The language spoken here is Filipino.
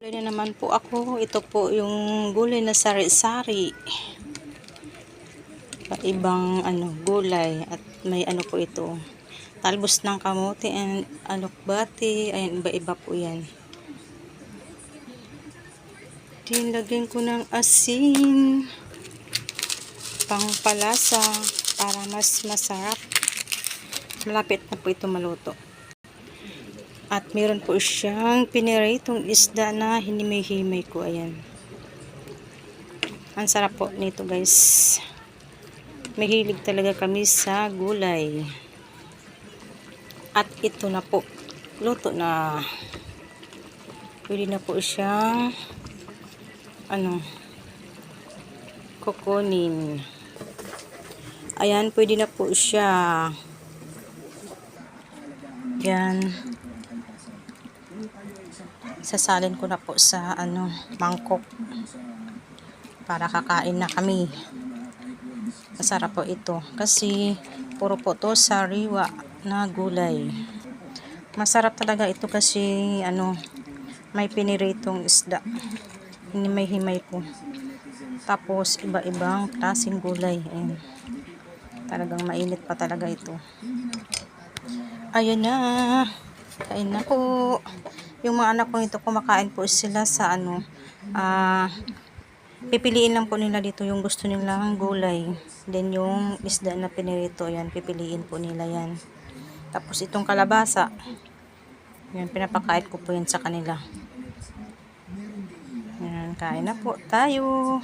Kaya naman po ako, ito po yung gulay na sari-sari. Ibang gulay at may po ito. Talbos ng kamote and alokbati. Ayan, iba-iba po yan. Tinlagyan ko ng asin. Pangpalasa para mas masarap. Malapit na po ito maluto. At meron po siyang piniritong isda na hinimay-himay ko. Ayan. Ang sarap po nito guys. Mahilig talaga kami sa gulay. At ito na po. Luto na. Pwede na po siyang kukunin. Ayan, pwede na po siya. Yan. Sasalin ko na po sa mangkok para kakain na kami. Masarap po ito kasi puro po to sariwa na gulay. Masarap talaga ito kasi may piniritong isda. Himay-himay po. Tapos iba-ibang klaseng gulay. Ayan. Talagang mainit pa talaga ito. Ayan na. Kain na po. Yung mga anak ko ito, kumakain po sila sa pipiliin lang po nila dito yung gusto nilang gulay. Then yung isda na pinirito, yan, pipiliin po nila yan. Tapos itong kalabasa, yan, pinapakain ko po yan sa kanila. Yan, kain na po tayo.